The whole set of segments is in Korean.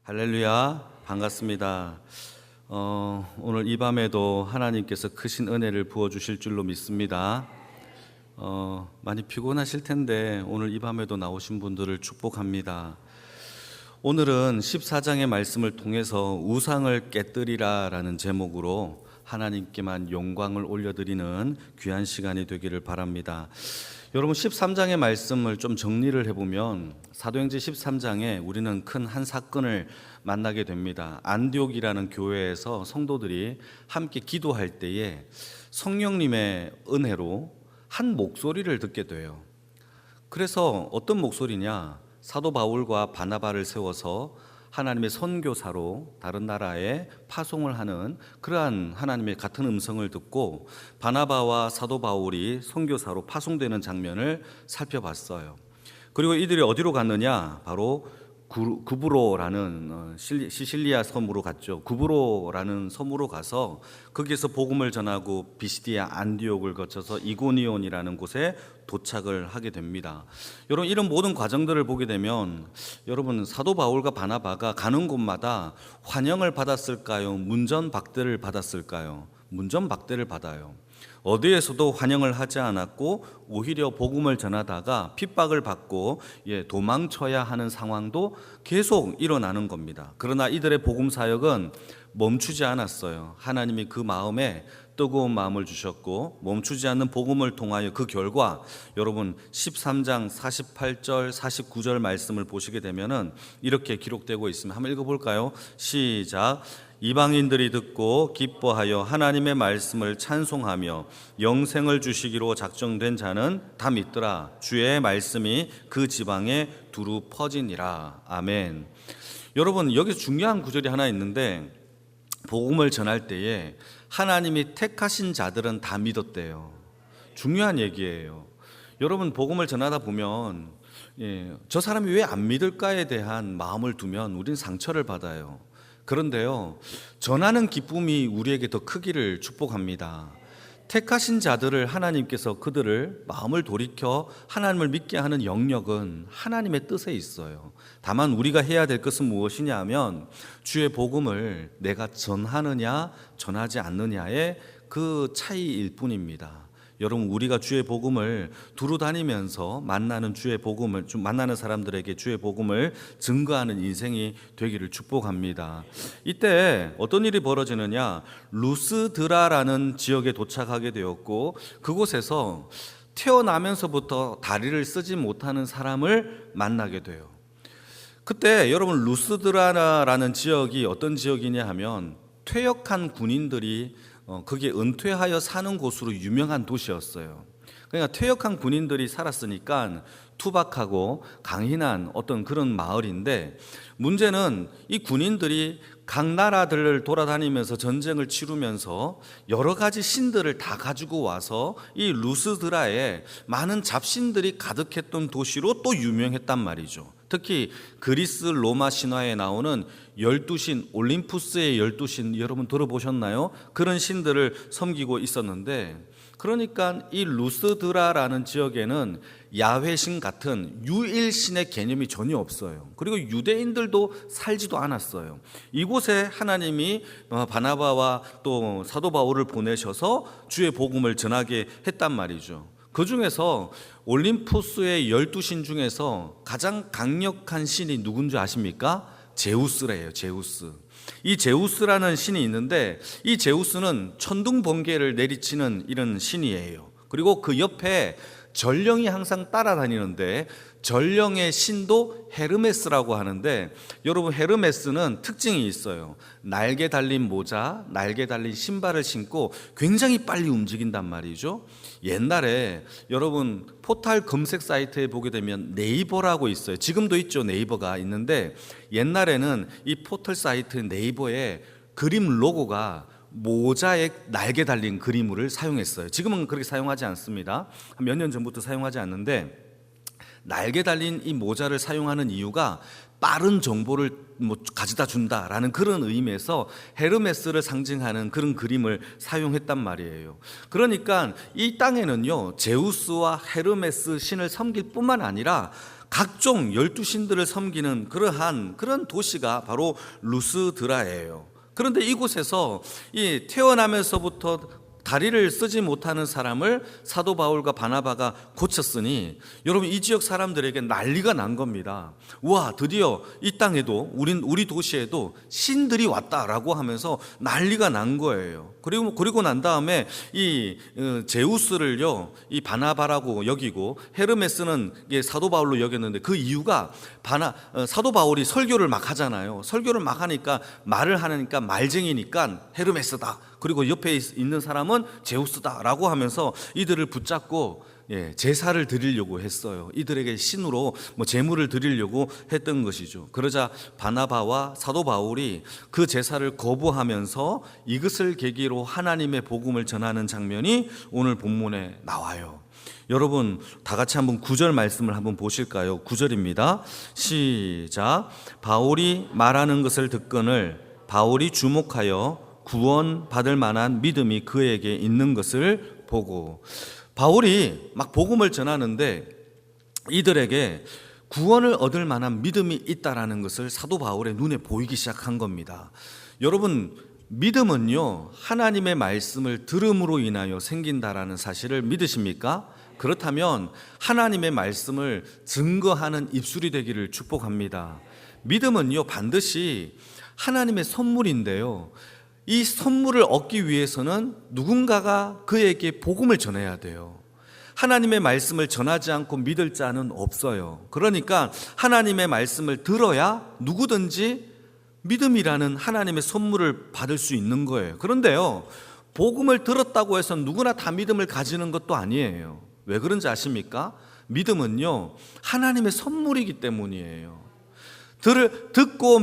할렐루야, 반갑습니다. 오늘 이 밤에도 하나님께서 크신 은혜를 부어주실 줄로 믿습니다. 많이 피곤하실 텐데 오늘 이 밤에도 나오신 분들을 축복합니다. 오늘은 14장의 말씀을 통해서 우상을 깨뜨리라 라는 제목으로 하나님께만 영광을 올려드리는 귀한 시간이 되기를 바랍니다. 여러분 13장의 말씀을 좀 정리를 해보면 사도행전 13장에 우리는 큰 한 사건을 만나게 됩니다. 안디옥이라는 교회에서 성도들이 함께 기도할 때에 성령님의 은혜로 한 목소리를 듣게 돼요. 그래서 어떤 목소리냐? 사도 바울과 바나바를 세워서 하나님의 선교사로 다른 나라에 파송을 하는 그러한 하나님의 같은 음성을 듣고 바나바와 사도 바울이 선교사로 파송되는 장면을 살펴봤어요. 그리고 이들이 어디로 갔느냐? 바로 구브로라는 시실리아 섬으로 갔죠. 구브로라는 섬으로 가서 거기에서 복음을 전하고 비시디아 안디옥을 거쳐서 이고니온이라는 곳에 도착을 하게 됩니다. 여러분 이런 모든 과정들을 보게 되면 여러분 사도 바울과 바나바가 가는 곳마다 환영을 받았을까요? 문전박대를 받았을까요? 문전박대를 받아요. 어디에서도 환영을 하지 않았고 오히려 복음을 전하다가 핍박을 받고 도망쳐야 하는 상황도 계속 일어나는 겁니다. 그러나 이들의 복음 사역은 멈추지 않았어요. 하나님이 그 마음에 뜨거운 마음을 주셨고 멈추지 않는 복음을 통하여 그 결과 여러분 13장 48절 49절 말씀을 보시게 되면은 이렇게 기록되고 있습니다. 한번 읽어볼까요? 시작. 이방인들이 듣고 기뻐하여 하나님의 말씀을 찬송하며 영생을 주시기로 작정된 자는 다 믿더라. 주의 말씀이 그 지방에 두루 퍼지니라. 아멘. 여러분 여기서 중요한 구절이 하나 있는데 복음을 전할 때에 하나님이 택하신 자들은 다 믿었대요. 중요한 얘기예요. 여러분 복음을 전하다 보면 저 사람이 왜 안 믿을까에 대한 마음을 두면 우리는 상처를 받아요. 그런데요, 전하는 기쁨이 우리에게 더 크기를 축복합니다. 택하신 자들을 하나님께서 그들을 마음을 돌이켜 하나님을 믿게 하는 영역은 하나님의 뜻에 있어요. 다만 우리가 해야 될 것은 무엇이냐 하면 주의 복음을 내가 전하느냐 전하지 않느냐의 그 차이일 뿐입니다. 여러분 우리가 주의 복음을 두루 다니면서 만나는 주의 복음을 만나는 사람들에게 주의 복음을 증거하는 인생이 되기를 축복합니다. 이때 어떤 일이 벌어지느냐? 루스드라라는 지역에 도착하게 되었고 그곳에서 태어나면서부터 다리를 쓰지 못하는 사람을 만나게 돼요. 그때 여러분 루스드라라는 지역이 어떤 지역이냐 하면 퇴역한 군인들이 그게 은퇴하여 사는 곳으로 유명한 도시였어요. 그러니까 퇴역한 군인들이 살았으니까 투박하고 강인한 어떤 그런 마을인데 문제는 이 군인들이 각 나라들을 돌아다니면서 전쟁을 치르면서 여러 가지 신들을 다 가지고 와서 이 루스드라에 많은 잡신들이 가득했던 도시로 또 유명했단 말이죠. 특히 그리스 로마 신화에 나오는 12신, 올림푸스의 12신 여러분 들어보셨나요? 그런 신들을 섬기고 있었는데 그러니까 이 루스드라라는 지역에는 야훼신 같은 유일신의 개념이 전혀 없어요. 그리고 유대인들도 살지도 않았어요. 이곳에 하나님이 바나바와 또 사도 바울을 보내셔서 주의 복음을 전하게 했단 말이죠. 그 중에서 올림푸스의 12신 중에서 가장 강력한 신이 누군지 아십니까? 제우스래요. 제우스. 이 제우스라는 신이 있는데 이 제우스는 천둥 번개를 내리치는 이런 신이에요. 그리고 그 옆에 전령이 항상 따라다니는데 전령의 신도 헤르메스라고 하는데 여러분 헤르메스는 특징이 있어요. 날개 달린 모자, 날개 달린 신발을 신고 굉장히 빨리 움직인단 말이죠. 옛날에 여러분 포털 검색 사이트에 보게 되면 네이버라고 있어요. 지금도 있죠. 네이버가 있는데 옛날에는 이 포털 사이트 네이버에 그림 로고가 모자에 날개 달린 그림을 사용했어요. 지금은 그렇게 사용하지 않습니다. 몇 년 전부터 사용하지 않는데 날개 달린 이 모자를 사용하는 이유가 빠른 정보를 가져다 준다라는 그런 의미에서 헤르메스를 상징하는 그런 그림을 사용했단 말이에요. 그러니까 이 땅에는요 제우스와 헤르메스 신을 섬길 뿐만 아니라 각종 12신들을 섬기는 그런 도시가 바로 루스드라예요. 그런데 이곳에서 이 태어나면서부터 다리를 쓰지 못하는 사람을 사도 바울과 바나바가 고쳤으니 여러분 이 지역 사람들에게 난리가 난 겁니다. 와, 드디어 이 땅에도 우리 도시에도 신들이 왔다라고 하면서 난리가 난 거예요. 그리고 난 다음에 이 제우스를요 이 바나바라고 여기고 헤르메스는 사도 바울로 여겼는데 그 이유가 사도 바울이 설교를 막 하잖아요. 설교를 막 하니까 말을 하니까 말쟁이니까 헤르메스다. 그리고 옆에 있는 사람은 제우스다라고 하면서 이들을 붙잡고 제사를 드리려고 했어요. 이들에게 신으로 제물을 드리려고 했던 것이죠. 그러자 바나바와 사도 바울이 그 제사를 거부하면서 이것을 계기로 하나님의 복음을 전하는 장면이 오늘 본문에 나와요. 여러분 다 같이 한번 9절 말씀을 한번 보실까요? 9절입니다. 시작. 바울이 말하는 것을 듣거늘 바울이 주목하여 구원 받을 만한 믿음이 그에게 있는 것을 보고, 바울이 막 복음을 전하는데 이들에게 구원을 얻을 만한 믿음이 있다라는 것을 사도 바울의 눈에 보이기 시작한 겁니다. 여러분 믿음은요 하나님의 말씀을 들음으로 인하여 생긴다라는 사실을 믿으십니까? 그렇다면 하나님의 말씀을 증거하는 입술이 되기를 축복합니다. 믿음은요 반드시 하나님의 선물인데요, 이 선물을 얻기 위해서는 누군가가 그에게 복음을 전해야 돼요. 하나님의 말씀을 전하지 않고 믿을 자는 없어요. 그러니까 하나님의 말씀을 들어야 누구든지 믿음이라는 하나님의 선물을 받을 수 있는 거예요. 그런데요, 복음을 들었다고 해서 누구나 다 믿음을 가지는 것도 아니에요. 왜 그런지 아십니까? 믿음은요 하나님의 선물이기 때문이에요. 듣고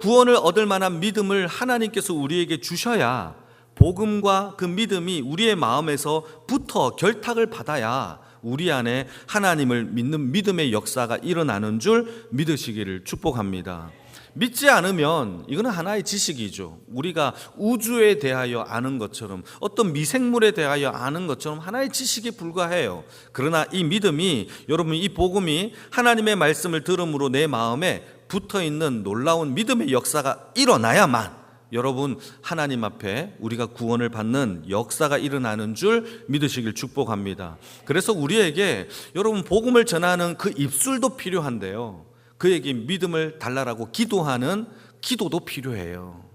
구원을 얻을 만한 믿음을 하나님께서 우리에게 주셔야, 복음과 그 믿음이 우리의 마음에서 붙어 결탁을 받아야 우리 안에 하나님을 믿는 믿음의 역사가 일어나는 줄 믿으시기를 축복합니다. 믿지 않으면 이거는 하나의 지식이죠. 우리가 우주에 대하여 아는 것처럼, 어떤 미생물에 대하여 아는 것처럼 하나의 지식에 불과해요. 그러나 이 믿음이, 여러분 이 복음이 하나님의 말씀을 들음으로 내 마음에 붙어있는 놀라운 믿음의 역사가 일어나야만 여러분 하나님 앞에 우리가 구원을 받는 역사가 일어나는 줄 믿으시길 축복합니다. 그래서 우리에게 여러분 복음을 전하는 그 입술도 필요한데요, 그에게 믿음을 달라라고 기도하는 기도도 필요해요.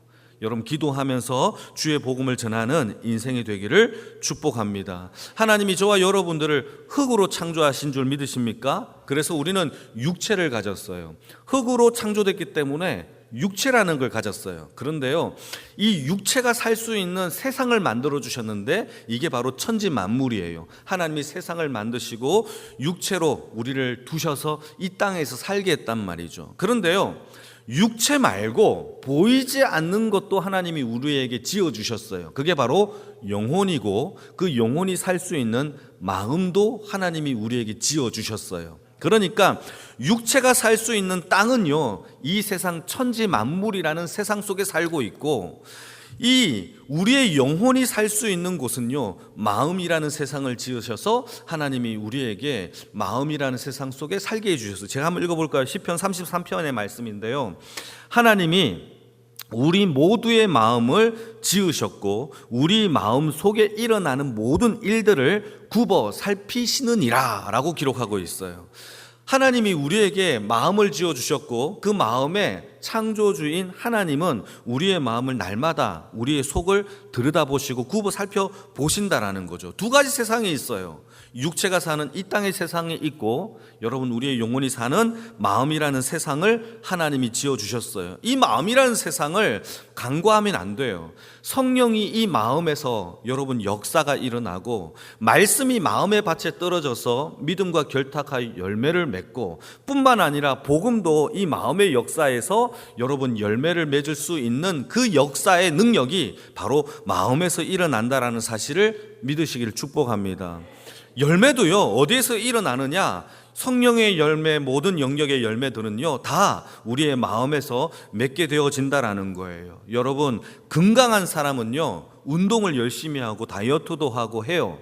여러분 기도하면서 주의 복음을 전하는 인생이 되기를 축복합니다. 하나님이 저와 여러분들을 흙으로 창조하신 줄 믿으십니까? 그래서 우리는 육체를 가졌어요. 흙으로 창조됐기 때문에 육체라는 걸 가졌어요. 그런데요, 이 육체가 살 수 있는 세상을 만들어 주셨는데 이게 바로 천지 만물이에요. 하나님이 세상을 만드시고 육체로 우리를 두셔서 이 땅에서 살게 했단 말이죠. 그런데요, 육체 말고 보이지 않는 것도 하나님이 우리에게 지어주셨어요. 그게 바로 영혼이고, 그 영혼이 살 수 있는 마음도 하나님이 우리에게 지어주셨어요. 그러니까 육체가 살 수 있는 땅은요 이 세상 천지 만물이라는 세상 속에 살고 있고, 이 우리의 영혼이 살 수 있는 곳은요 마음이라는 세상을 지으셔서 하나님이 우리에게 마음이라는 세상 속에 살게 해주셨어요. 제가 한번 읽어볼까요? 시편 33편의 말씀인데요, 하나님이 우리 모두의 마음을 지으셨고 우리 마음 속에 일어나는 모든 일들을 굽어 살피시느니라 라고 기록하고 있어요. 하나님이 우리에게 마음을 지어주셨고 그 마음의 창조주인 하나님은 우리의 마음을 날마다 우리의 속을 들여다보시고 굽어 살펴보신다라는 거죠. 두 가지 세상이 있어요. 육체가 사는 이 땅의 세상이 있고, 여러분 우리의 영혼이 사는 마음이라는 세상을 하나님이 지어주셨어요. 이 마음이라는 세상을 간과하면 안 돼요. 성령이 이 마음에서 여러분 역사가 일어나고, 말씀이 마음의 밭에 떨어져서 믿음과 결탁하여 열매를 맺고, 뿐만 아니라 복음도 이 마음의 역사에서 여러분 열매를 맺을 수 있는 그 역사의 능력이 바로 마음에서 일어난다라는 사실을 믿으시기를 축복합니다. 열매도요 어디에서 일어나느냐? 성령의 열매, 모든 영역의 열매들은요 다 우리의 마음에서 맺게 되어진다라는 거예요. 여러분 건강한 사람은요 운동을 열심히 하고 다이어트도 하고 해요.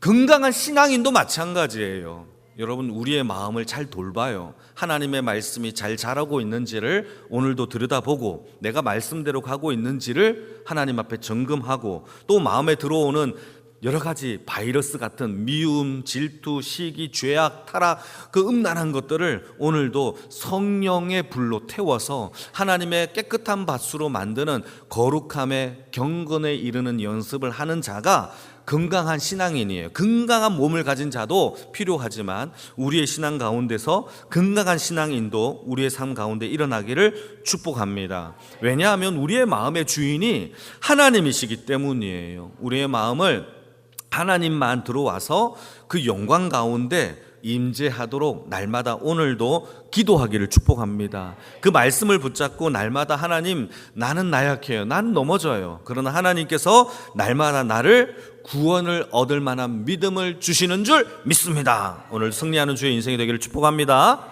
건강한 신앙인도 마찬가지예요. 여러분, 우리의 마음을 잘 돌봐요. 하나님의 말씀이 잘 자라고 있는지를 오늘도 들여다보고, 내가 말씀대로 가고 있는지를 하나님 앞에 점검하고, 또 마음에 들어오는 여러 가지 바이러스 같은 미움, 질투, 시기, 죄악, 타락, 그 음란한 것들을 오늘도 성령의 불로 태워서 하나님의 깨끗한 밭으로 만드는 거룩함의 경건에 이르는 연습을 하는 자가 건강한 신앙인이에요. 건강한 몸을 가진 자도 필요하지만 우리의 신앙 가운데서 건강한 신앙인도 우리의 삶 가운데 일어나기를 축복합니다. 왜냐하면 우리의 마음의 주인이 하나님이시기 때문이에요. 우리의 마음을 하나님만 들어와서 그 영광 가운데 임재하도록 날마다 오늘도 기도하기를 축복합니다. 그 말씀을 붙잡고 날마다 하나님, 나는 나약해요. 난 넘어져요. 그러나 하나님께서 날마다 나를 구원을 얻을 만한 믿음을 주시는 줄 믿습니다. 오늘 승리하는 주의 인생이 되기를 축복합니다.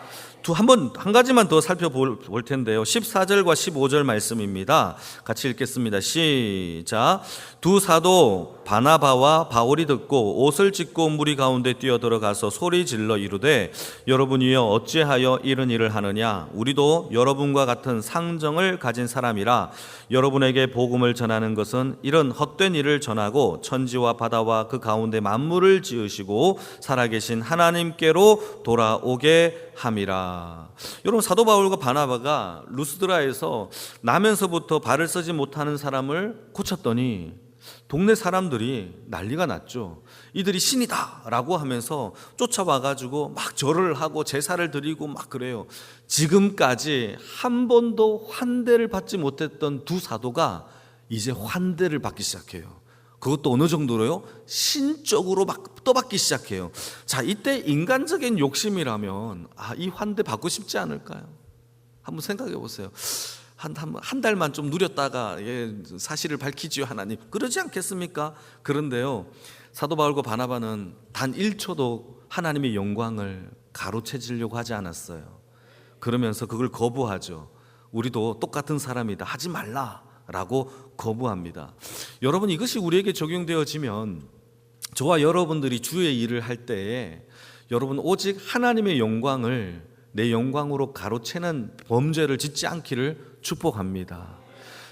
한 가지만 더 살펴볼 텐데요. 14절과 15절 말씀입니다. 같이 읽겠습니다. 시작. 두 사도 바나바와 바울이 듣고 옷을 찢고 무리 가운데 뛰어들어가서 소리 질러 이르되, 여러분이여 어찌하여 이런 일을 하느냐? 우리도 여러분과 같은 상정을 가진 사람이라. 여러분에게 복음을 전하는 것은 이런 헛된 일을 전하고 천지와 바다와 그 가운데 만물을 지으시고 살아계신 하나님께로 돌아오게 함이라. 여러분, 사도 바울과 바나바가 루스드라에서 나면서부터 발을 쓰지 못하는 사람을 고쳤더니 동네 사람들이 난리가 났죠. 이들이 신이다 라고 하면서 쫓아와가지고 막 절을 하고 제사를 드리고 막 그래요. 지금까지 한 번도 환대를 받지 못했던 두 사도가 이제 환대를 받기 시작해요. 그것도 어느 정도로요? 신적으로 막 떠받기 시작해요. 자, 이때 인간적인 욕심이라면 이 환대 받고 싶지 않을까요? 한번 생각해 보세요. 한 달만 좀 누렸다가 사실을 밝히지요, 하나님. 그러지 않겠습니까? 그런데요, 사도 바울과 바나바는 단 1초도 하나님의 영광을 가로채지려고 하지 않았어요. 그러면서 그걸 거부하죠. 우리도 똑같은 사람이다, 하지 말라 라고 거부합니다. 여러분, 이것이 우리에게 적용되어지면 저와 여러분들이 주의 일을 할 때에 여러분 오직 하나님의 영광을 내 영광으로 가로채는 범죄를 짓지 않기를 축복합니다.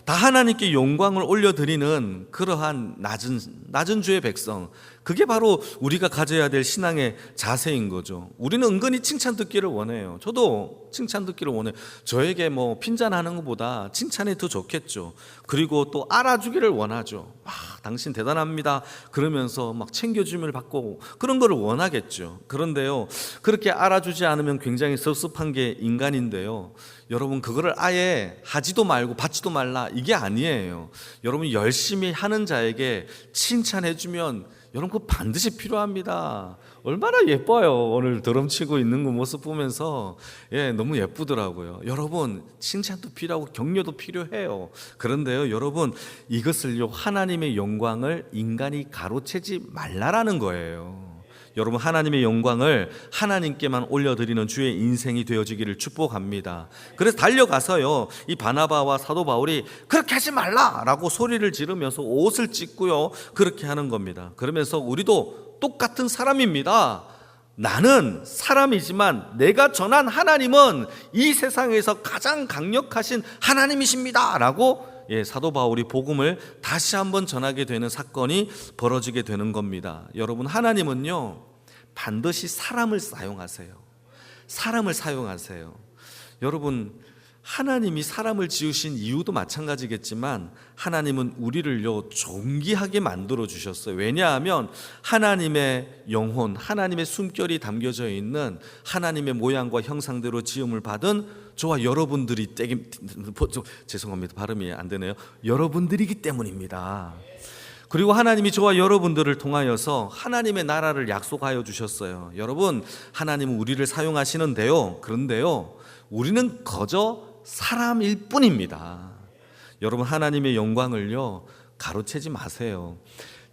다 하나님께 영광을 올려드리는 그러한 낮은 주의 백성, 그게 바로 우리가 가져야 될 신앙의 자세인 거죠. 우리는 은근히 칭찬 듣기를 원해요. 저도 칭찬 듣기를 원해요. 저에게 핀잔하는 것보다 칭찬이 더 좋겠죠. 그리고 또 알아주기를 원하죠. 당신 대단합니다 그러면서 막 챙겨주면 받고 그런 거를 원하겠죠. 그런데요, 그렇게 알아주지 않으면 굉장히 섭섭한 게 인간인데요, 여러분, 그거를 아예 하지도 말고 받지도 말라, 이게 아니에요. 여러분, 열심히 하는 자에게 칭찬해주면 여러분 그거 반드시 필요합니다. 얼마나 예뻐요. 오늘 드럼치고 있는 그 모습 보면서 너무 예쁘더라고요. 여러분, 칭찬도 필요하고 격려도 필요해요. 그런데요, 여러분, 이것을요, 하나님의 영광을 인간이 가로채지 말라라는 거예요. 여러분, 하나님의 영광을 하나님께만 올려드리는 주의 인생이 되어지기를 축복합니다. 그래서 달려가서요, 이 바나바와 사도 바울이 그렇게 하지 말라라고 소리를 지르면서 옷을 찢고요, 그렇게 하는 겁니다. 그러면서 우리도 똑같은 사람입니다. 나는 사람이지만 내가 전한 하나님은 이 세상에서 가장 강력하신 하나님이십니다 라고 사도 바울이 복음을 다시 한번 전하게 되는 사건이 벌어지게 되는 겁니다. 여러분, 하나님은요 반드시 사람을 사용하세요. 사람을 사용하세요. 여러분, 하나님이 사람을 지으신 이유도 마찬가지겠지만 하나님은 우리를요 존귀하게 만들어 주셨어요. 왜냐하면 하나님의 영혼, 하나님의 숨결이 담겨져 있는 하나님의 모양과 형상대로 지음을 받은 저와 여러분들이 죄송합니다, 발음이 안 되네요. 여러분들이기 때문입니다. 그리고 하나님이 저와 여러분들을 통하여서 하나님의 나라를 약속하여 주셨어요. 여러분, 하나님은 우리를 사용하시는데요, 그런데요, 우리는 거저 사람일 뿐입니다. 여러분, 하나님의 영광을요 가로채지 마세요.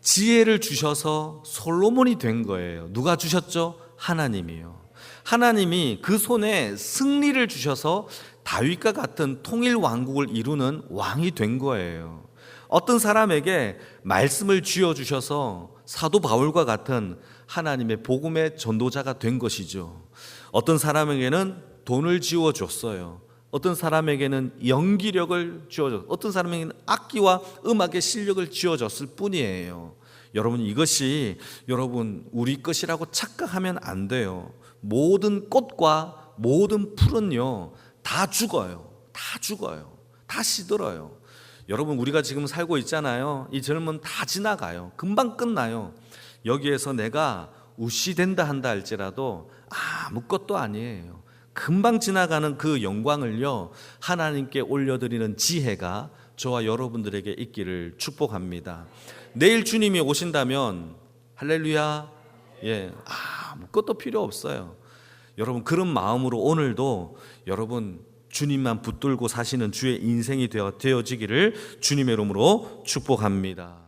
지혜를 주셔서 솔로몬이 된 거예요. 누가 주셨죠? 하나님이요. 하나님이 그 손에 승리를 주셔서 다윗과 같은 통일 왕국을 이루는 왕이 된 거예요. 어떤 사람에게 말씀을 쥐어주셔서 사도 바울과 같은 하나님의 복음의 전도자가 된 것이죠. 어떤 사람에게는 돈을 지어줬어요. 어떤 사람에게는 연기력을 주어줬어요. 어떤 사람에게는 악기와 음악의 실력을 지어줬을 뿐이에요. 여러분, 이것이 여러분 우리 것이라고 착각하면 안 돼요. 모든 꽃과 모든 풀은요 다 죽어요. 다 죽어요. 다 시들어요. 여러분, 우리가 지금 살고 있잖아요. 이 젊음 다 지나가요. 금방 끝나요. 여기에서 내가 우시된다 한다 할지라도 아무것도 아니에요. 금방 지나가는 그 영광을요 하나님께 올려드리는 지혜가 저와 여러분들에게 있기를 축복합니다. 내일 주님이 오신다면 할렐루야, 아무것도 필요 없어요. 여러분, 그런 마음으로 오늘도 여러분 주님만 붙들고 사시는 주의 인생이 되어지기를 주님의 이름으로 축복합니다.